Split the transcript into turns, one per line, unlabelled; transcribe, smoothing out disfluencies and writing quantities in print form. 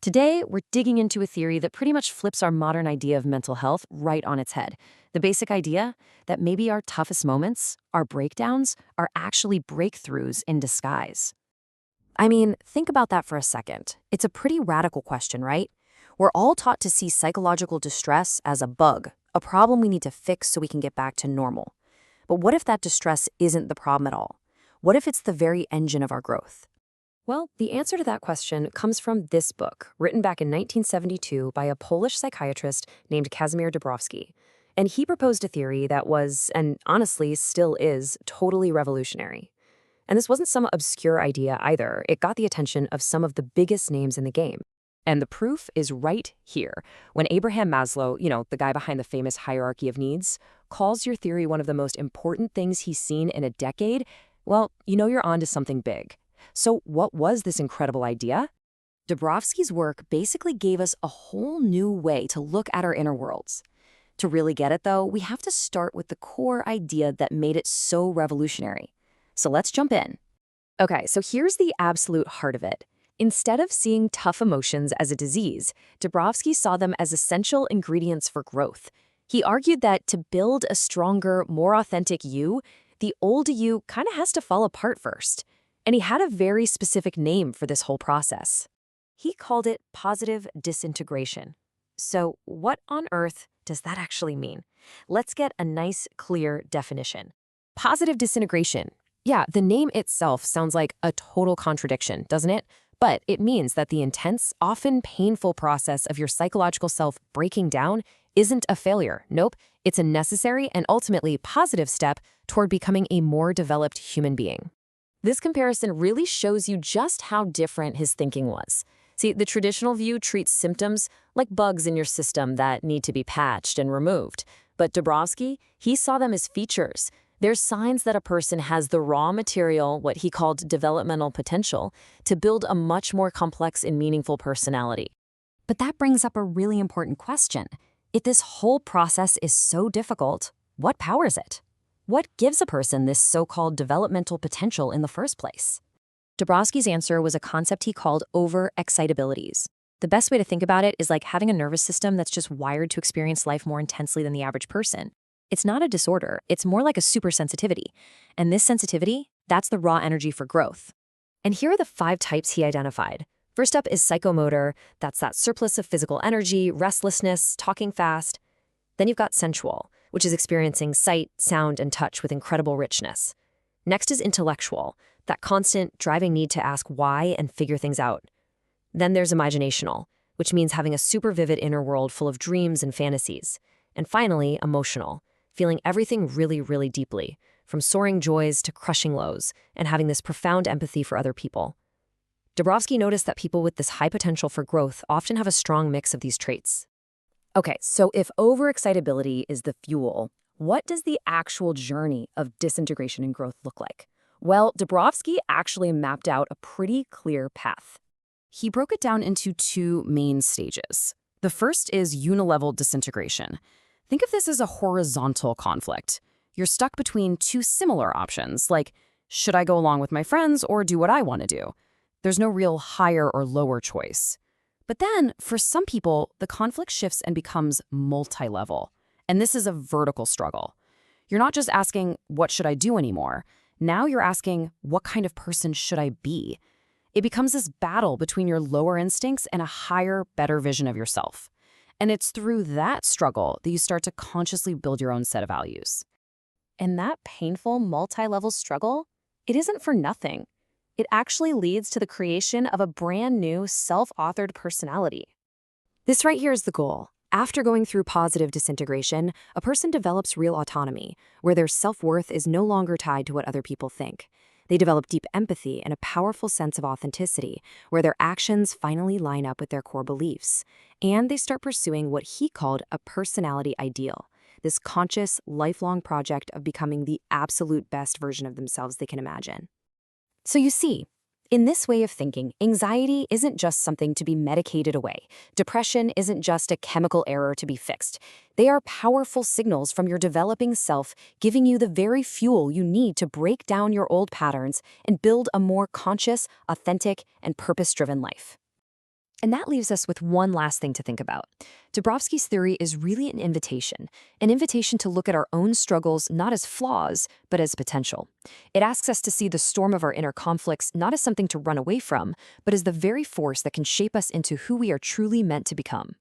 Today, we're digging into a theory that pretty much flips our modern idea of mental health right on its head. The basic idea that maybe our toughest moments, our breakdowns, are actually breakthroughs in disguise. I mean, think about that for a second. It's a pretty radical question, right? We're all taught to see psychological distress as a bug, a problem we need to fix so we can get back to normal. But what if that distress isn't the problem at all? What if it's the very engine of our growth? Well, the answer to that question comes from this book, written back in 1972 by a Polish psychiatrist named Kazimierz Dąbrowski. And he proposed a theory that was, and honestly still is, totally revolutionary. And this wasn't some obscure idea either. It got the attention of some of the biggest names in the game. And the proof is right here. When Abraham Maslow, the guy behind the famous hierarchy of needs, calls your theory one of the most important things he's seen in a decade, well, you're onto something big. So what was this incredible idea? Dąbrowski's work basically gave us a whole new way to look at our inner worlds. To really get it, though, we have to start with the core idea that made it so revolutionary. So let's jump in. Okay, so here's the absolute heart of it. Instead of seeing tough emotions as a disease, Dąbrowski saw them as essential ingredients for growth. He argued that to build a stronger, more authentic you, the old you kind of has to fall apart first. And he had a very specific name for this whole process. He called it positive disintegration. So what on earth does that actually mean? Let's get a nice, clear definition. Positive disintegration. Yeah, the name itself sounds like a total contradiction, doesn't it? But it means that the intense, often painful process of your psychological self breaking down isn't a failure. Nope, it's a necessary and ultimately positive step toward becoming a more developed human being. This comparison really shows you just how different his thinking was. See, the traditional view treats symptoms like bugs in your system that need to be patched and removed. But Dąbrowski, he saw them as features. They're signs that a person has the raw material, what he called developmental potential, to build a much more complex and meaningful personality. But that brings up a really important question. If this whole process is so difficult, what powers it? What gives a person this so-called developmental potential in the first place? Dąbrowski's answer was a concept he called over-excitabilities. The best way to think about it is like having a nervous system that's just wired to experience life more intensely than the average person. It's not a disorder, it's more like a supersensitivity. And this sensitivity, that's the raw energy for growth. And here are the 5 types he identified. First up is psychomotor, that's that surplus of physical energy, restlessness, talking fast. Then you've got sensual, which is experiencing sight, sound, and touch with incredible richness. Next is intellectual, that constant, driving need to ask why and figure things out. Then there's imaginational, which means having a super vivid inner world full of dreams and fantasies. And finally, emotional, feeling everything really, really deeply, from soaring joys to crushing lows, and having this profound empathy for other people. Dąbrowski noticed that people with this high potential for growth often have a strong mix of these traits. Okay, so if overexcitability is the fuel, what does the actual journey of disintegration and growth look like? Well, Dąbrowski actually mapped out a pretty clear path. He broke it down into 2 main stages. The first is unilevel disintegration. Think of this as a horizontal conflict. You're stuck between 2 similar options, like, should I go along with my friends or do what I want to do? There's no real higher or lower choice. But then, for some people, the conflict shifts and becomes multi-level. And this is a vertical struggle. You're not just asking, what should I do anymore? Now you're asking, what kind of person should I be? It becomes this battle between your lower instincts and a higher, better vision of yourself. And it's through that struggle that you start to consciously build your own set of values. And that painful multi-level struggle, it isn't for nothing. It actually leads to the creation of a brand new self-authored personality. This right here is the goal. After going through positive disintegration, a person develops real autonomy, where their self-worth is no longer tied to what other people think. They develop deep empathy and a powerful sense of authenticity, where their actions finally line up with their core beliefs. And they start pursuing what he called a personality ideal, this conscious, lifelong project of becoming the absolute best version of themselves they can imagine. So you see, in this way of thinking, anxiety isn't just something to be medicated away. Depression isn't just a chemical error to be fixed. They are powerful signals from your developing self, giving you the very fuel you need to break down your old patterns and build a more conscious, authentic, and purpose-driven life.
And that leaves us with one last thing to think about. Dąbrowski's theory is really an invitation to look at our own struggles not as flaws, but as potential. It asks us to see the storm of our inner conflicts not as something to run away from, but as the very force that can shape us into who we are truly meant to become.